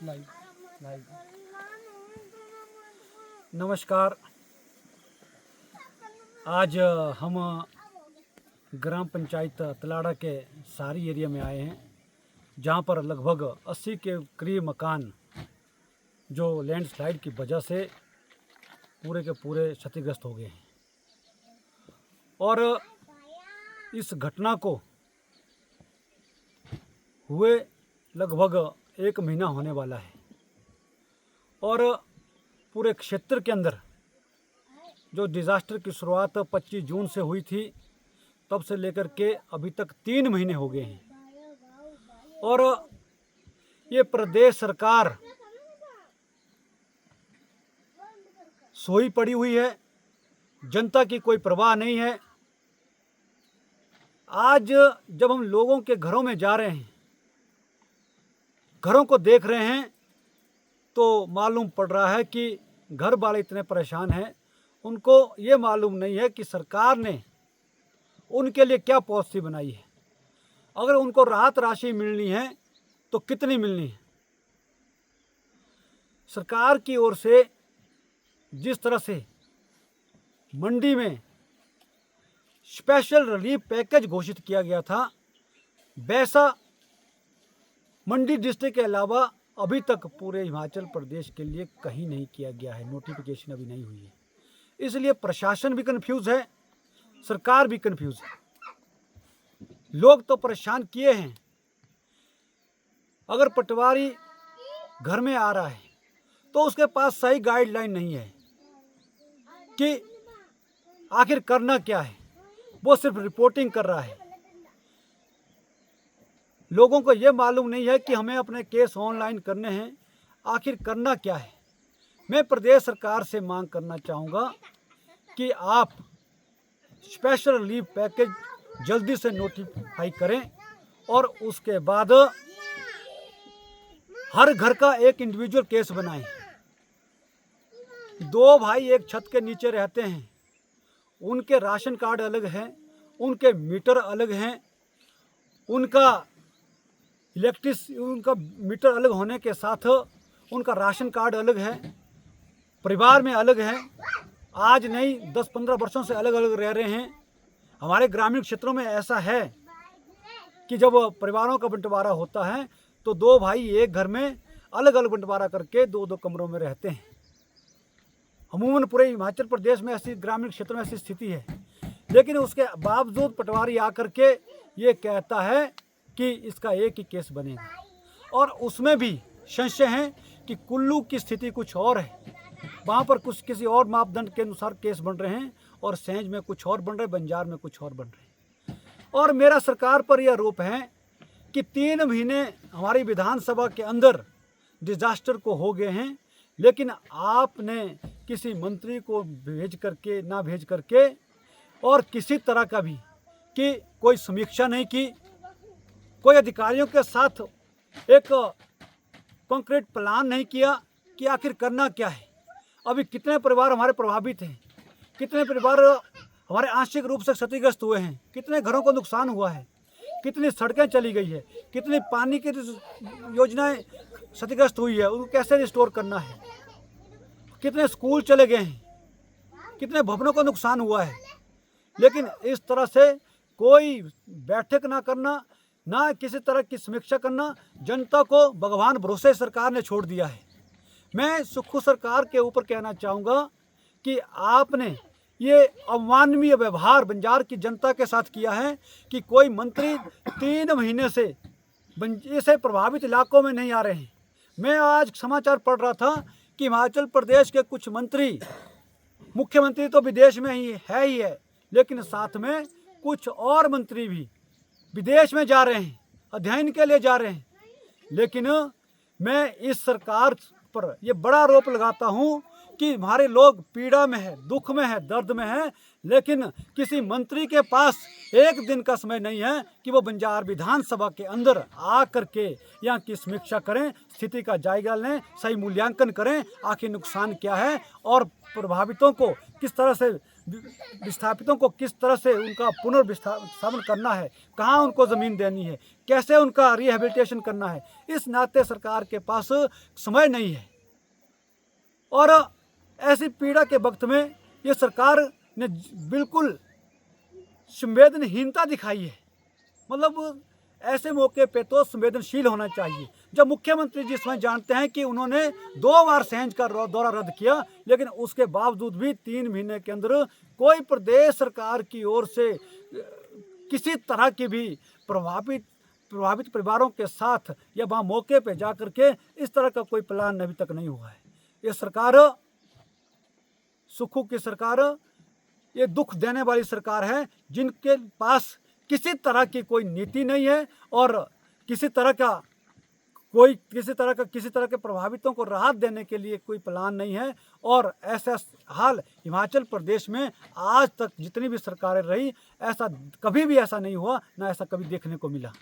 Live live. नमस्कार। आज हम ग्राम पंचायत तलाड़ा के सारी एरिया में आए हैं, जहां पर लगभग 80 के करीब मकान जो लैंडस्लाइड की वजह से पूरे के पूरे क्षतिग्रस्त हो गए हैं। और इस घटना को हुए लगभग 1 महीना होने वाला है और पूरे क्षेत्र के अंदर जो डिज़ास्टर की शुरुआत 25 जून से हुई थी, तब से लेकर के अभी तक 3 महीने हो गए हैं। और ये प्रदेश सरकार सोई पड़ी हुई है, जनता की कोई परवाह नहीं है। आज जब हम लोगों के घरों में जा रहे हैं, घरों को देख रहे हैं, तो मालूम पड़ रहा है कि घर वाले इतने परेशान हैं, उनको ये मालूम नहीं है कि सरकार ने उनके लिए क्या पॉलिसी बनाई है। अगर उनको राहत राशि मिलनी है तो कितनी मिलनी है। सरकार की ओर से जिस तरह से मंडी में स्पेशल रिलीफ पैकेज घोषित किया गया था, वैसा मंडी डिस्ट्रिक्ट के अलावा अभी तक पूरे हिमाचल प्रदेश के लिए कहीं नहीं किया गया है। नोटिफिकेशन अभी नहीं हुई है, इसलिए प्रशासन भी कंफ्यूज है, सरकार भी कंफ्यूज है। लोग तो परेशान किए हैं। अगर पटवारी घर में आ रहा है तो उसके पास सही गाइडलाइन नहीं है कि आखिर करना क्या है, वो सिर्फ रिपोर्टिंग कर रहा है। लोगों को ये मालूम नहीं है कि हमें अपने केस ऑनलाइन करने हैं, आखिर करना क्या है। मैं प्रदेश सरकार से मांग करना चाहूँगा कि आप स्पेशल रिलीफ पैकेज जल्दी से नोटिफाई करें और उसके बाद हर घर का एक इंडिविजुअल केस बनाएं। 2 भाई एक छत के नीचे रहते हैं, उनके राशन कार्ड अलग हैं, उनके मीटर अलग हैं, उनका उनका मीटर अलग होने के साथ उनका राशन कार्ड अलग है, परिवार में अलग है। आज नहीं 10-15 वर्षों से अलग अलग रह रहे हैं। हमारे ग्रामीण क्षेत्रों में ऐसा है कि जब परिवारों का बंटवारा होता है तो 2 भाई एक घर में अलग अलग बंटवारा करके 2-2 कमरों में रहते हैं। अमूमन पूरे हिमाचल प्रदेश में ऐसी ग्रामीण क्षेत्रों में ऐसी स्थिति है, लेकिन उसके बावजूद पटवारी आकर के ये कहता है कि इसका एक ही केस बनेगा। और उसमें भी संशय है कि कुल्लू की स्थिति कुछ और है, वहाँ पर कुछ किसी और मापदंड के अनुसार केस बन रहे हैं और सेंज में कुछ और बन रहे, बंजार में कुछ और बन रहे। और मेरा सरकार पर यह आरोप है कि 3 महीने हमारी विधानसभा के अंदर डिजास्टर को हो गए हैं, लेकिन आपने किसी मंत्री को भेज करके और किसी तरह का भी कि कोई समीक्षा नहीं की, कोई अधिकारियों के साथ एक कॉन्क्रीट प्लान नहीं किया कि आखिर करना क्या है। अभी कितने परिवार हमारे प्रभावित हैं, कितने परिवार हमारे आंशिक रूप से क्षतिग्रस्त हुए हैं, कितने घरों को नुकसान हुआ है, कितनी सड़कें चली गई है, कितनी पानी की योजनाएं क्षतिग्रस्त हुई है, उनको कैसे रिस्टोर करना है, कितने स्कूल चले गए हैं, कितने भवनों को नुकसान हुआ है। लेकिन इस तरह से कोई बैठक ना करना, ना किसी तरह की समीक्षा करना, जनता को भगवान भरोसे सरकार ने छोड़ दिया है। मैं सुक्खू सरकार के ऊपर कहना चाहूँगा कि आपने ये अमानवीय व्यवहार बंजार की जनता के साथ किया है कि कोई मंत्री 3 महीने से ऐसे प्रभावित इलाकों में नहीं आ रहे हैं। मैं आज समाचार पढ़ रहा था कि हिमाचल प्रदेश के कुछ मंत्री, मुख्यमंत्री तो विदेश में ही है, लेकिन साथ में कुछ और मंत्री भी विदेश में जा रहे हैं, अध्ययन के लिए जा रहे हैं। लेकिन मैं इस सरकार पर यह बड़ा आरोप लगाता हूं कि हमारे लोग पीड़ा में है, दुख में है, दर्द में है, लेकिन किसी मंत्री के पास एक दिन का समय नहीं है कि वो बंजार विधानसभा के अंदर आ करके यहाँ की समीक्षा करें, स्थिति का जायजा लें, सही मूल्यांकन करें, आखिर नुकसान क्या है और प्रभावितों को किस तरह से विस्थापितों को किस तरह से उनका पुनर्विस्थापन करना है, कहाँ उनको ज़मीन देनी है, कैसे उनका रिहेबिलिटेशन करना है, इस नाते सरकार के पास समय नहीं है। और ऐसी पीड़ा के वक्त में ये सरकार ने बिल्कुल संवेदनहीनता दिखाई है। मतलब ऐसे मौके पे तो संवेदनशील होना चाहिए। जब मुख्यमंत्री जी स्वयं जानते हैं कि उन्होंने 2 बार संज का दौरा रद्द किया, लेकिन उसके बावजूद भी 3 महीने के अंदर कोई प्रदेश सरकार की ओर से किसी तरह की भी प्रभावित परिवारों के साथ या वहाँ मौके पे जा कर के इस तरह का कोई प्लान अभी तक नहीं हुआ है। ये सरकार सुखों की सरकार, ये दुख देने वाली सरकार है, जिनके पास किसी तरह की कोई नीति नहीं है और किसी तरह के प्रभावितों को राहत देने के लिए कोई प्लान नहीं है। और ऐसा हाल हिमाचल प्रदेश में आज तक जितनी भी सरकारें रही, ऐसा कभी भी ऐसा नहीं हुआ, ना ऐसा कभी देखने को मिला।